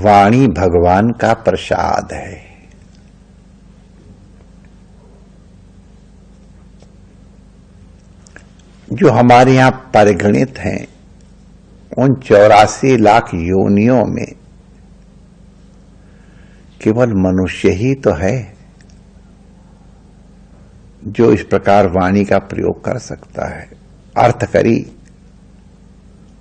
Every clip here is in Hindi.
वाणी भगवान का प्रसाद है। जो हमारे यहां परिगणित हैं उन 84 लाख योनियों में केवल मनुष्य ही तो है जो इस प्रकार वाणी का प्रयोग कर सकता है। अर्थ करी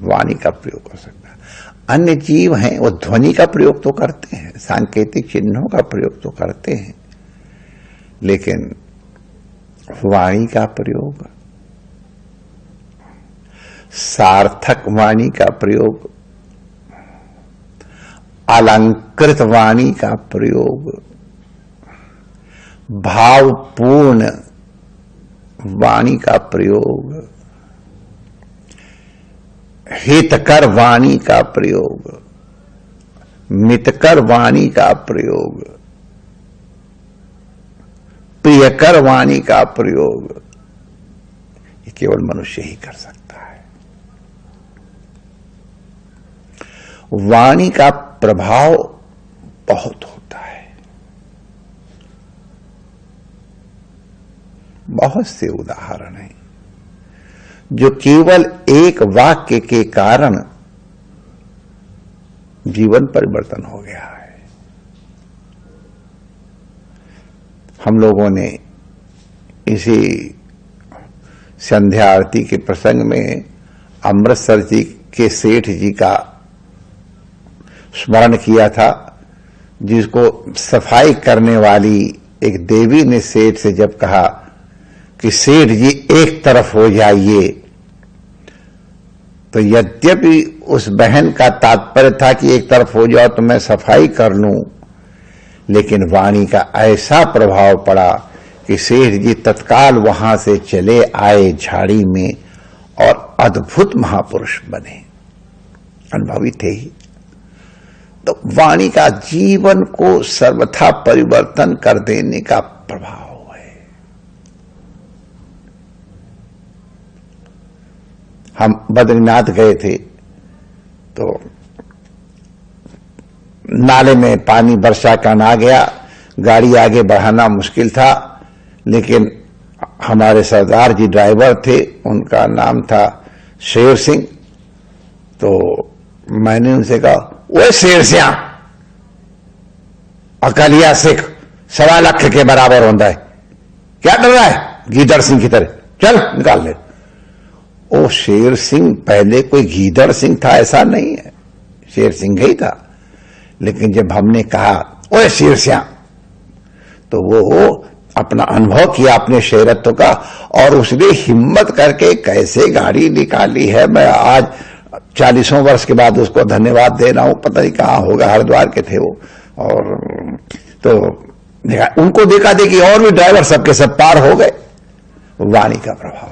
वाणी का प्रयोग कर सकता है। अन्य जीव हैं वो ध्वनि का प्रयोग तो करते हैं, सांकेतिक चिन्हों का प्रयोग तो करते हैं, लेकिन वाणी का प्रयोग, सार्थक वाणी का प्रयोग, अलंकृत वाणी का प्रयोग, भावपूर्ण वाणी का प्रयोग, हितकर वाणी का प्रयोग, मितकर वाणी का प्रयोग, प्रियकर वाणी का प्रयोग, ये केवल मनुष्य ही कर सकता है। वाणी का प्रभाव बहुत होता है। बहुत से उदाहरण हैं जो केवल एक वाक्य के कारण जीवन परिवर्तन हो गया है। हम लोगों ने इसी संध्या आरती के प्रसंग में अमृतसर जी के सेठ जी का स्मरण किया था, जिसको सफाई करने वाली एक देवी ने सेठ से जब कहा कि सेठ जी एक तरफ हो जाइए, तो यद्यपि उस बहन का तात्पर्य था कि एक तरफ हो जाओ तो मैं सफाई कर लूं, लेकिन वाणी का ऐसा प्रभाव पड़ा कि सेठ जी तत्काल वहां से चले आए झाड़ी में और अद्भुत महापुरुष बने। अनुभवी थे ही। तो वाणी का जीवन को सर्वथा परिवर्तन कर देने का प्रभाव है। हम बद्रीनाथ गए थे तो नाले में पानी वर्षा का आ गया, गाड़ी आगे बढ़ाना मुश्किल था, लेकिन हमारे सरदार जी ड्राइवर थे, उनका नाम था शेर सिंह। तो मैंने उनसे कहा, वो शेर सिंह अकलिया सिख 1.25 लाख के बराबर होता है, क्या डर रहा है गीदड़ सिंह की तरह, चल निकाल ले। ओ शेर सिंह पहले कोई गीदड़ सिंह था ऐसा नहीं है, शेर सिंह ही था। लेकिन जब हमने कहा ओए शेर सिंह, तो वो अपना अनुभव किया अपने शेरत्व का, और उसने हिम्मत करके कैसे गाड़ी निकाली है। मैं आज 40 वर्ष के बाद उसको धन्यवाद दे रहा हूं। पता नहीं कहां होगा, हरिद्वार के थे वो। और तो देखा, उनको देखा देखी और भी ड्राइवर सबके सब पार हो गए। वाणी का प्रभाव है।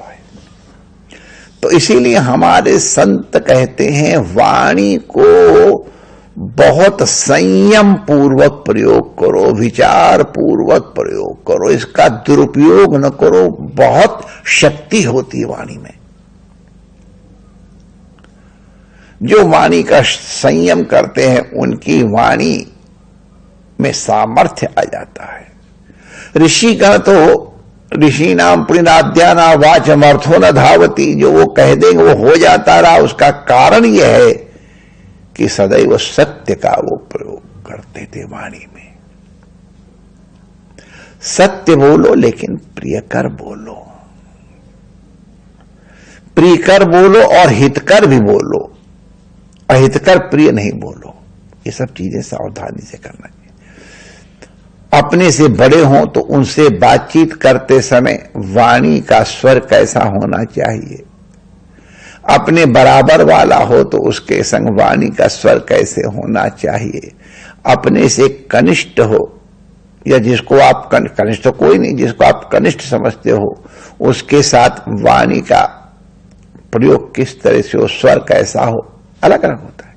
तो इसीलिए हमारे संत कहते हैं वाणी को बहुत संयम पूर्वक प्रयोग करो, विचार पूर्वक प्रयोग करो, इसका दुरुपयोग न करो। बहुत शक्ति होती है वाणी में। जो वाणी का संयम करते हैं उनकी वाणी में सामर्थ्य आ जाता है। ऋषिगण तो ऋषि नाम पुण्यनाद्याना वाचमर्थो न धावती, जो वो कह देंगे वो हो जाता रहा। उसका कारण यह है कि सदैव सत्य का वो प्रयोग करते थे वाणी में। सत्य बोलो लेकिन प्रियकर बोलो, प्रियकर बोलो और हितकर भी बोलो, अहितकर प्रिय नहीं बोलो। ये सब चीजें सावधानी से करना चाहिए। अपने से बड़े हों तो उनसे बातचीत करते समय वाणी का स्वर कैसा होना चाहिए, अपने बराबर वाला हो तो उसके संग वाणी का स्वर कैसे होना चाहिए, अपने से कनिष्ठ हो या जिसको आप कनिष्ठ तो कोई नहीं, जिसको आप कनिष्ठ समझते हो उसके साथ वाणी का प्रयोग किस तरह से हो, स्वर कैसा हो, अलग अलग होता है।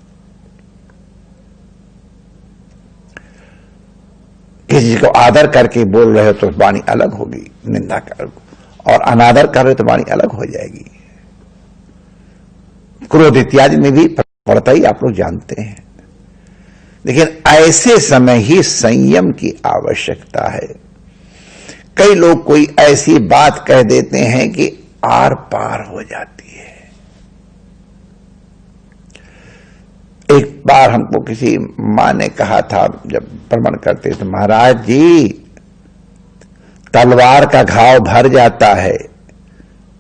किसी को आदर करके बोल रहे हो तो वाणी अलग होगी, निंदा कर, और अनादर कर रहे हो तो वाणी अलग हो जाएगी। क्रोध इत्यादि में भी पड़ता ही आप लोग जानते हैं। लेकिन ऐसे समय ही संयम की आवश्यकता है। कई लोग कोई ऐसी बात कह देते हैं कि आर पार हो जाती है। एक बार हमको किसी मां ने कहा था, जब भ्रमण करते थे, महाराज जी तलवार का घाव भर जाता है,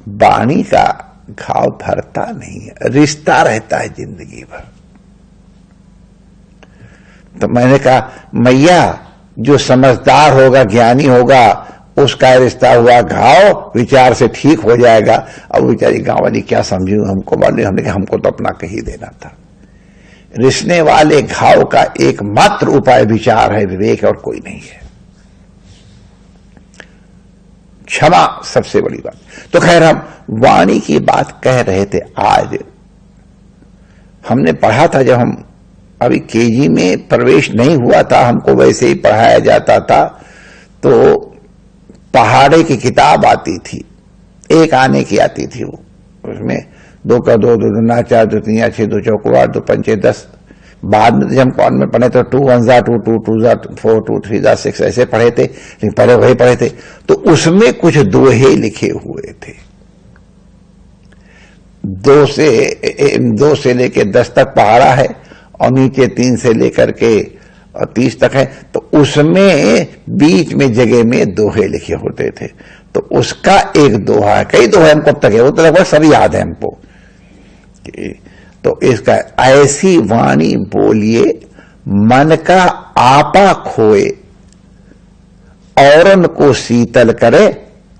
वाणी का घाव भरता नहीं है, रिश्ता रहता है जिंदगी भर। तो मैंने कहा मैया जो समझदार होगा, ज्ञानी होगा, उसका रिश्ता हुआ घाव विचार से ठीक हो जाएगा। अब बेचारी गांव वाली क्या समझी, हमको मालूम, हमने कहा हमको तो अपना कही देना था। रिश्ते वाले घाव का एकमात्र उपाय विचार है, विवेक, और कोई नहीं है। क्षमा सबसे बड़ी बात। तो खैर हम वाणी की बात कह रहे थे। आज हमने पढ़ा था, जब हम अभी केजी में प्रवेश नहीं हुआ था, हमको वैसे ही पढ़ाया जाता था, तो पहाड़े की किताब आती थी, एक आने की आती थी वो, उसमें 2 का 2, 2 दूना 4, 2 3 6, 2 चौको 8, 2 पंचे 10। बाद में जब हम कौन में पढ़े तो 2 1 2 2 2 4 2 3 6 ऐसे पढ़े थे, लेकिन पहले वही पढ़े थे। तो उसमें कुछ दोहे लिखे हुए थे, 2 से लेके 10 तक पहाड़ा है, और नीचे 3 से लेकर के 30 तक है। तो उसमें बीच में जगह में दोहे लिखे होते थे। तो उसका एक दोहा है, कई दोहे हमको अब तक है, वो तो लगभग सभी याद है हमको। तो इसका, ऐसी वाणी बोलिए मन का आपा खोए, औरन को शीतल करे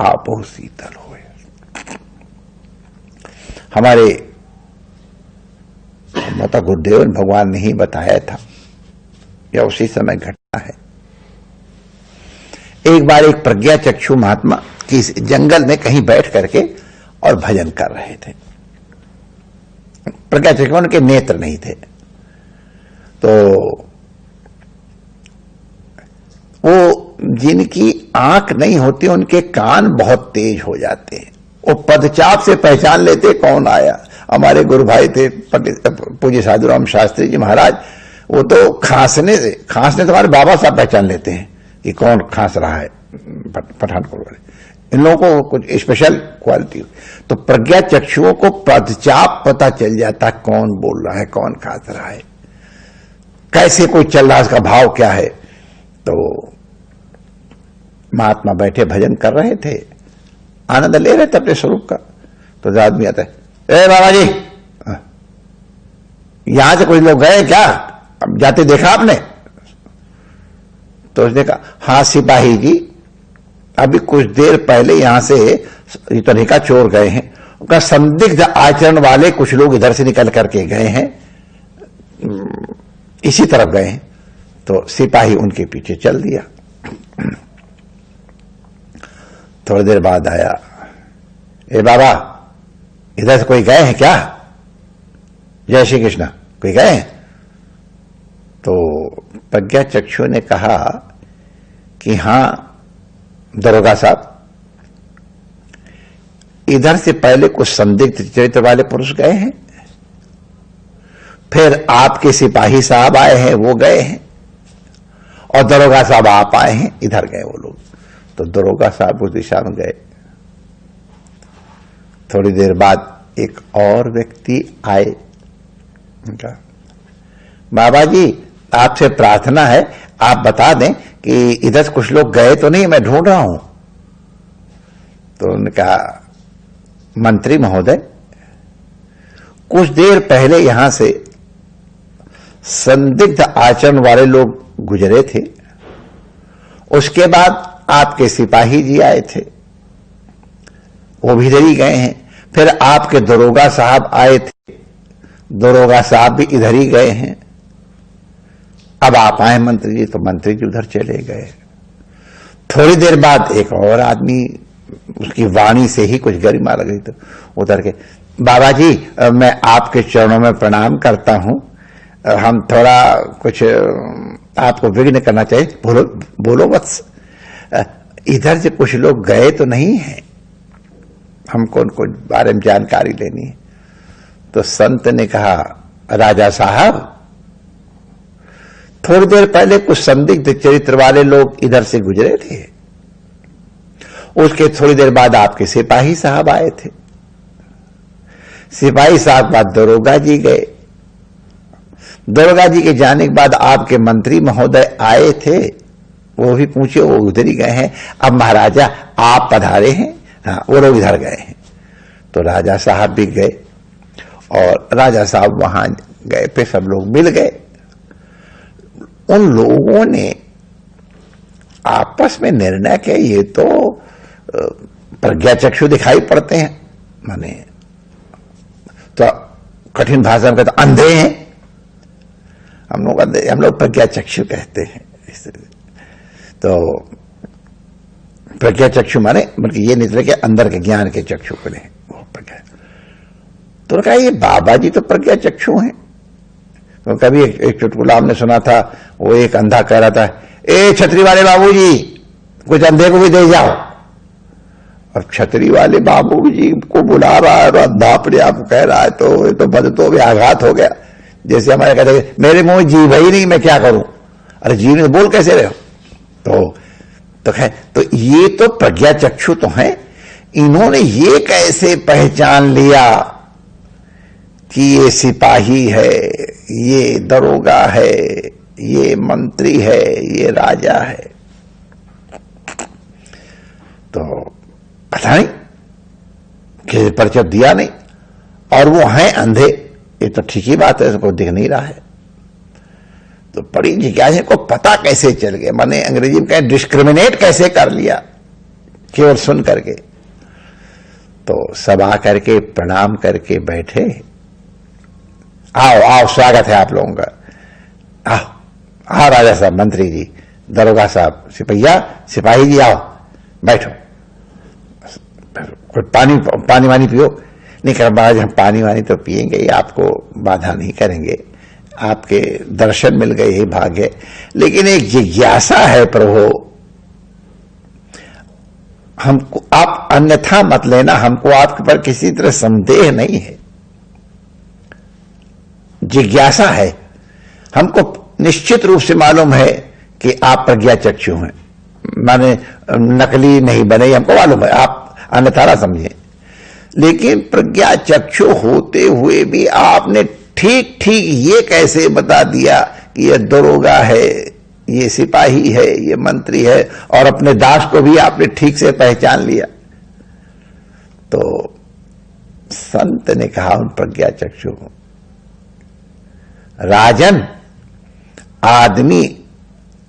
आपो शीतल होए। हमारे माता गुरुदेव भगवान ने ही बताया था, या उसी समय घटना है। एक बार एक प्रज्ञा चक्षु महात्मा किस जंगल में कहीं बैठ करके और भजन कर रहे थे। प्रज्ञा चक्षु, उनके नेत्र नहीं थे, तो वो जिनकी आंख नहीं होती उनके कान बहुत तेज हो जाते हैं, वो पदचाप से पहचान लेते कौन आया। हमारे गुरु भाई थे पूज्य साधुराम शास्त्री जी महाराज, वो तो खांसने तो हमारे बाबा साहब पहचान लेते हैं कि कौन खांस रहा है, पठानकोट वाले। इन लोगों को कुछ स्पेशल क्वालिटी। तो प्रज्ञा चक्षुओं को पदचाप पता चल जाता कौन बोल रहा है, कौन खांस रहा है, कैसे कोई चल रहा है, उसका भाव क्या है। तो महात्मा बैठे भजन कर रहे थे, आनंद ले रहे थे अपने स्वरूप का। तो आदमी आता है, ए बाबा जी, यहां से कुछ लोग गए क्या, अब जाते देखा आपने? तो उसने कहा, हाँ सिपाही जी, अभी कुछ देर पहले यहां से तरीका चोर गए हैं। उनका संदिग्ध आचरण वाले कुछ लोग इधर से निकल करके गए हैं, इसी तरफ गए हैं। तो सिपाही उनके पीछे चल दिया। थोड़ी देर बाद आया, ए बाबा, इधर से कोई गए हैं क्या? जय श्री कृष्ण, कोई गए हैं? तो प्रज्ञा चक्षु ने कहा कि हां दरोगा साहब, इधर से पहले कुछ संदिग्ध चरित्र वाले पुरुष गए हैं, फिर आपके सिपाही साहब आए हैं, वो गए हैं, और दरोगा साहब आप आए हैं, इधर गए वो लोग। तो दरोगा साहब उस दिशा में गए। थोड़ी देर बाद एक और व्यक्ति आए, उनका, बाबा जी आपसे प्रार्थना है, आप बता दें कि इधर से कुछ लोग गए तो नहीं, मैं ढूंढ रहा हूं। तो उन्होंने कहा, मंत्री महोदय, कुछ देर पहले यहां से संदिग्ध आचरण वाले लोग गुजरे थे, उसके बाद आपके सिपाही जी आए थे, वो भी इधर ही गए हैं, फिर आपके दरोगा साहब आए थे, दरोगा साहब भी इधर ही गए हैं, अब आप आए मंत्री जी, तो मंत्री जी उधर चले गए। थोड़ी देर बाद एक और आदमी, उसकी वाणी से ही कुछ गरिमा लग गई, तो उधर के, बाबा जी मैं आपके चरणों में प्रणाम करता हूं, हम थोड़ा कुछ आपको विघ्न करना चाहिए। बोलो बोलो वत्स, इधर से कुछ लोग गए तो नहीं है, हमको उनको बारे में जानकारी लेनी है। तो संत ने कहा, राजा साहब थोड़ी देर पहले कुछ संदिग्ध चरित्र वाले लोग इधर से गुजरे थे। उसके थोड़ी देर बाद आपके सिपाही साहब आए थे। सिपाही साहब बाद दरोगा जी गए। दरोगा जी के जाने के बाद आपके मंत्री महोदय आए थे, वो भी पूछे, वो उधर ही गए हैं। अब महाराजा आप पधारे हैं? हाँ, वो लोग इधर गए हैं। तो राजा साहब भी गए और राजा साहब वहां गए, फिर सब लोग मिल गए। उन लोगों ने आपस में निर्णय किया, ये तो प्रज्ञाचक्षु दिखाई पड़ते हैं, माने तो कठिन भाषा में कहते अंधे हैं। हम लोग प्रज्ञाचक्षु कहते हैं। तो प्रज्ञाचक्षु माने बल्कि ये नहीं कि अंदर के ज्ञान के चक्षु खुले, वो प्रज्ञा। तो कहा ये बाबा जी तो प्रज्ञाचक्षु हैं। तो कभी एक चुटकुला हमने सुना था, वो एक अंधा कह रहा था, ए छतरी वाले बाबूजी कुछ अंधे को भी दे जाओ। और छतरी वाले बाबू जी को बुला रहा है और अंधा अपने आप कह रहा है, तो ये तो बदतो भी आघात हो गया। जैसे हमारे कहते हैं मेरे मुंह जीभ ही नहीं, मैं क्या करूं? अरे जीभ ने बोल कैसे रहे हो? तो ये तो प्रज्ञाचक्षु तो हैं। इन्होंने ये कैसे पहचान लिया कि ये सिपाही है, ये दरोगा है, ये मंत्री है, ये राजा है? तो पता नहीं कि परिचय दिया नहीं, और वो हैं अंधे, ये तो ठीक ही बात है, उसको दिख नहीं रहा है। तो बड़ी जिज्ञासा को पता कैसे चल गया, माने अंग्रेजी में कहें डिस्क्रिमिनेट कैसे कर लिया केवल सुन करके। तो सब आ करके प्रणाम करके बैठे। आओ आओ, स्वागत है आप लोगों का, आओ आओ राजा साहब, मंत्री जी, दरोगा साहब, सिपाही जी, आओ बैठो, कोई पानी वानी पियो। नहीं कर महाराज, हम पानी वानी तो पिएंगे, आपको बाधा नहीं करेंगे, आपके दर्शन मिल गए ही भाग्य। लेकिन एक जिज्ञासा है प्रभु, हमको आप अन्यथा मत लेना, हमको आपके पर किसी तरह संदेह नहीं है, जिज्ञासा है। हमको निश्चित रूप से मालूम है कि आप प्रज्ञाचक्षु हैं, माने नकली नहीं बने, हमको मालूम है, आप अन्यथा ना समझे। लेकिन प्रज्ञाचक्षु होते हुए भी आपने ठीक ठीक ये कैसे बता दिया कि ये दरोगा है, ये सिपाही है, ये मंत्री है, और अपने दास को भी आपने ठीक से पहचान लिया? तो संत ने कहा उन प्रज्ञाचक्षु को, राजन, आदमी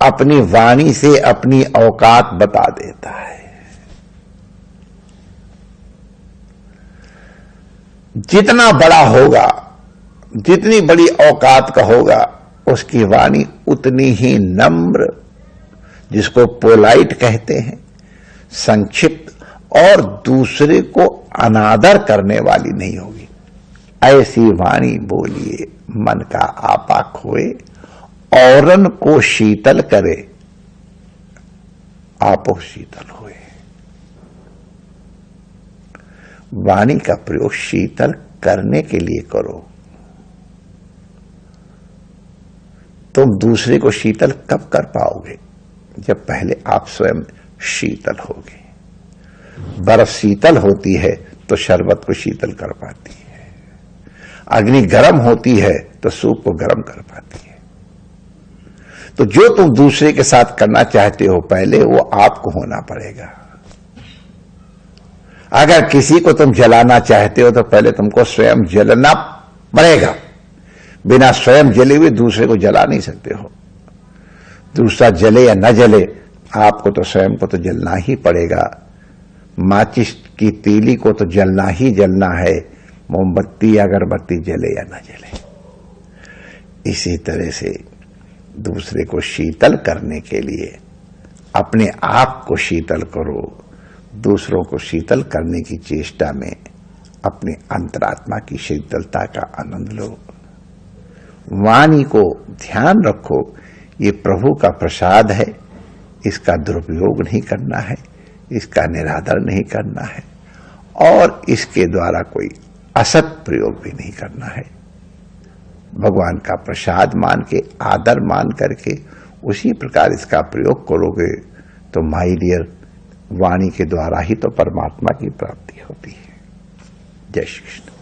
अपनी वाणी से अपनी औकात बता देता है। जितना बड़ा होगा, जितनी बड़ी औकात का होगा, उसकी वाणी उतनी ही नम्र, जिसको पोलाइट कहते हैं, संक्षिप्त और दूसरे को अनादर करने वाली नहीं होगी। ऐसी वाणी बोलिए मन का आपा खोए, औरन को शीतल करे, आपो शीतल होए। वाणी का प्रयोग शीतल करने के लिए करो। तुम दूसरे को शीतल कब कर पाओगे? जब पहले आप स्वयं शीतल होगे। बर्फ शीतल होती है तो शरबत को शीतल कर पाती है, अग्नि गर्म होती है तो सूप को गर्म कर पाती है। तो जो तुम दूसरे के साथ करना चाहते हो, पहले वो आपको होना पड़ेगा। अगर किसी को तुम जलाना चाहते हो तो पहले तुमको स्वयं जलना पड़ेगा। बिना स्वयं जले हुए दूसरे को जला नहीं सकते हो। दूसरा जले या न जले, आपको तो स्वयं को तो जलना ही पड़ेगा। माचिस की तीली को तो जलना ही जलना है, मोमबत्ती अगरबत्ती जले या न जले। इसी तरह से दूसरे को शीतल करने के लिए अपने आप को शीतल करो, दूसरों को शीतल करने की चेष्टा में अपने अंतरात्मा की शीतलता का आनंद लो। वाणी को ध्यान रखो, ये प्रभु का प्रसाद है, इसका दुरुपयोग नहीं करना है, इसका निरादर नहीं करना है, और इसके द्वारा कोई असत प्रयोग भी नहीं करना है। भगवान का प्रसाद मान के, आदर मान करके उसी प्रकार इसका प्रयोग करोगे तो माय डियर, वाणी के द्वारा ही तो परमात्मा की प्राप्ति होती है। जय श्री कृष्ण।